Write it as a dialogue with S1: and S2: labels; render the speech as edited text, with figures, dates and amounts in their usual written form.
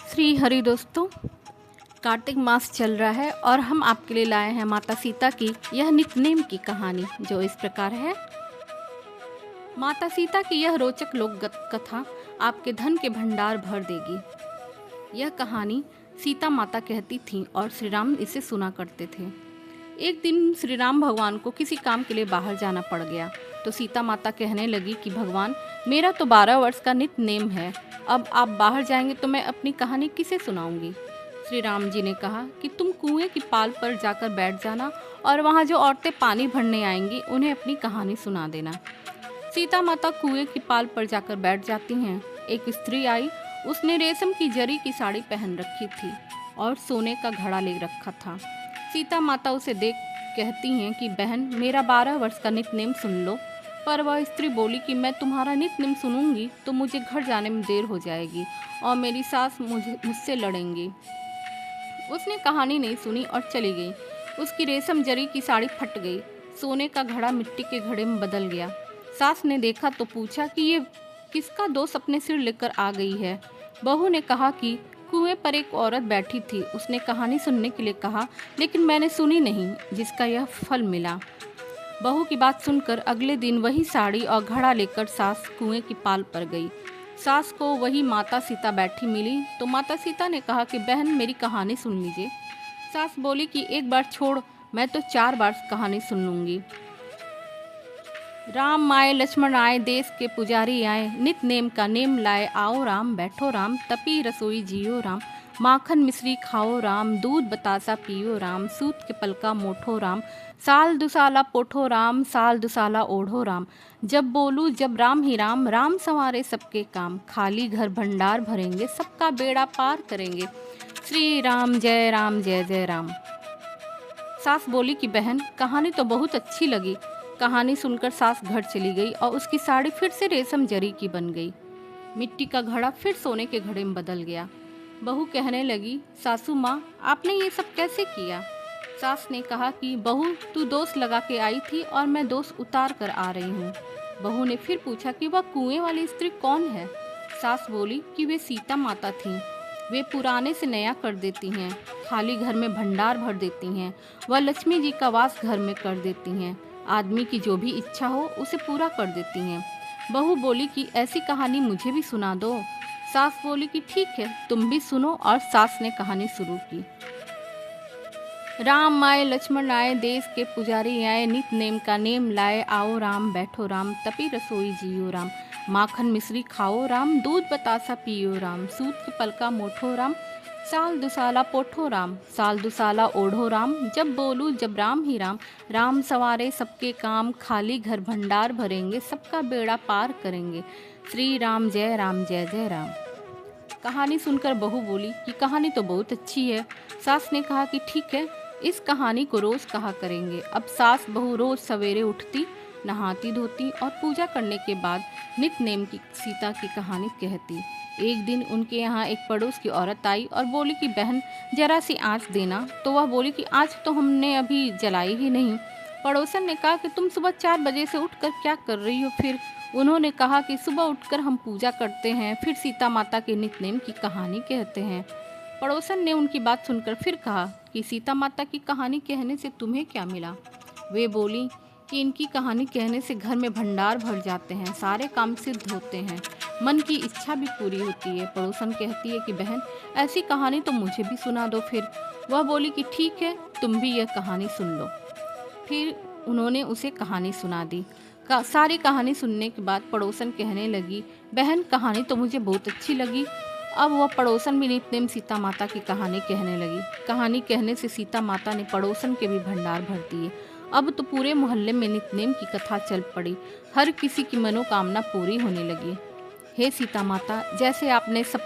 S1: श्री हरि दोस्तों, कार्तिक मास चल रहा है और हम आपके लिए लाए हैं माता सीता की यह नितनेम की कहानी जो इस प्रकार है। माता सीता की यह रोचक लोक कथा आपके धन के भंडार भर देगी। यह कहानी सीता माता कहती थीं और श्री राम इसे सुना करते थे। एक दिन श्री राम भगवान को किसी काम के लिए बाहर जाना पड़ गया तो सीता माता कहने लगी कि भगवान, मेरा तो 12 वर्ष का नित नेम है, अब आप बाहर जाएंगे तो मैं अपनी कहानी किसे सुनाऊंगी। श्री राम जी ने कहा कि तुम कुएं की पाल पर जाकर बैठ जाना और वहाँ जो औरतें पानी भरने आएंगी उन्हें अपनी कहानी सुना देना। सीता माता कुएं की पाल पर जाकर बैठ जाती हैं। एक स्त्री आई, उसने रेशम की जरी की साड़ी पहन रखी थी और सोने का घड़ा ले रखा था। सीता माता उसे देख कहती हैं कि बहन, मेरा 12 वर्ष का नितनेम सुन लो। पर वह स्त्री बोली कि मैं तुम्हारा नितनेम सुनूंगी तो मुझे घर जाने में देर हो जाएगी और मेरी सास मुझसे लड़ेंगी। उसने कहानी नहीं सुनी और चली गई। उसकी रेशम जरी की साड़ी फट गई, सोने का घड़ा मिट्टी के घड़े में बदल गया। सास ने देखा तो पूछा कि ये किसका दोस्त अपने सिर लेकर आ गई है। बहू ने कहा कि कुएं पर एक औरत बैठी थी, उसने कहानी सुनने के लिए कहा लेकिन मैंने सुनी नहीं, जिसका यह फल मिला। बहू की बात सुनकर अगले दिन वही साड़ी और घड़ा लेकर सास कुएं की पाल पर गई। सास को वही माता सीता बैठी मिली तो माता सीता ने कहा कि बहन, मेरी कहानी सुन लीजिए। सास बोली कि एक बार छोड़, मैं तो 4 बार कहानी सुन लूंगी। राम आए, लक्ष्मण आए, देश के पुजारी आए, नित नेम का नेम लाए, आओ राम बैठो राम, तपी रसोई जियो राम, माखन मिश्री खाओ राम, दूध बतासा पियो राम, सूत के पलका मोठो राम, साल दुसाला पोठो राम, साल दुसाला ओढ़ो राम, जब बोलू जब राम ही राम, राम संवारे सबके काम, खाली घर भंडार भरेंगे, सबका बेड़ा पार करेंगे, श्री राम जय जय राम। सास बोली कि बहन, कहानी तो बहुत अच्छी लगी। कहानी सुनकर सास घर चली गई और उसकी साड़ी फिर से रेशम जरी की बन गई। मिट्टी का घड़ा फिर सोने के घड़े में बदल गया। बहू कहने लगी, सासू माँ, आपने ये सब कैसे किया। सास ने कहा कि बहू, तू दोष लगा के आई थी और मैं दोष उतार कर आ रही हूँ। बहू ने फिर पूछा कि वह कुएं वाली स्त्री कौन है। सास बोली कि वे सीता माता थीं। वे पुराने से नया कर देती हैं, खाली घर में भंडार भर देती हैं, वह लक्ष्मी जी का वास घर में कर देती हैं, आदमी की जो भी इच्छा हो उसे पूरा कर देती हैं। बहू बोली कि ऐसी कहानी मुझे भी सुना दो। सास बोली कि ठीक है, तुम भी सुनो, और सास ने कहानी शुरू की। राम आए, लक्ष्मण आए, देश के पुजारी आए, नित नेम का नेम लाए, आओ राम बैठो राम, तपी रसोई जियो राम, माखन मिश्री खाओ राम, दूध बतासा पियो राम, सूत के पलका मोठो राम, साल दुसाला पोठो राम, साल दुसाला ओढ़ो राम, जब बोलू जब राम ही राम, राम संवारे सबके काम, खाली घर भंडार भरेंगे, सबका बेड़ा पार करेंगे, श्री राम जय जय राम। कहानी सुनकर बहू बोली कि कहानी तो बहुत अच्छी है। सास ने कहा कि ठीक है, इस कहानी को रोज कहा करेंगे। अब सास बहू रोज सवेरे उठती, नहाती धोती और पूजा करने के बाद नित नेम की सीता की कहानी कहती। एक दिन उनके यहाँ एक पड़ोस की औरत आई और बोली कि बहन, जरा सी आँच देना। तो वह बोली कि आँच तो हमने अभी जलाई ही नहीं। पड़ोसन ने कहा कि तुम सुबह 4 बजे से उठकर क्या कर रही हो। फिर उन्होंने कहा कि सुबह उठकर हम पूजा करते हैं, फिर सीता माता के नितनेम की कहानी कहते हैं। पड़ोसन ने उनकी बात सुनकर फिर कहा कि सीता माता की कहानी कहने से तुम्हें क्या मिला। वे बोली कि इनकी कहानी कहने से घर में भंडार भर जाते हैं, सारे काम सिद्ध होते हैं, मन की इच्छा भी पूरी होती है। पड़ोसन कहती है कि बहन, ऐसी कहानी तो मुझे भी सुना दो। फिर वह बोली कि ठीक है, तुम भी यह कहानी सुन लो। फिर उन्होंने उसे कहानी सुना दी। सारी कहानी सुनने के बाद पड़ोसन कहने लगी, बहन, कहानी तो मुझे बहुत अच्छी लगी। अब वह पड़ोसन भी नितनेम सीता माता की कहानी कहने लगी। कहानी कहने से सीता माता ने पड़ोसन के भी भंडार भर दिए। अब तो पूरे मोहल्ले में नितनेम की कथा चल पड़ी। हर किसी की मनोकामना पूरी होने लगी। हे सीता माता, जैसे आपने सब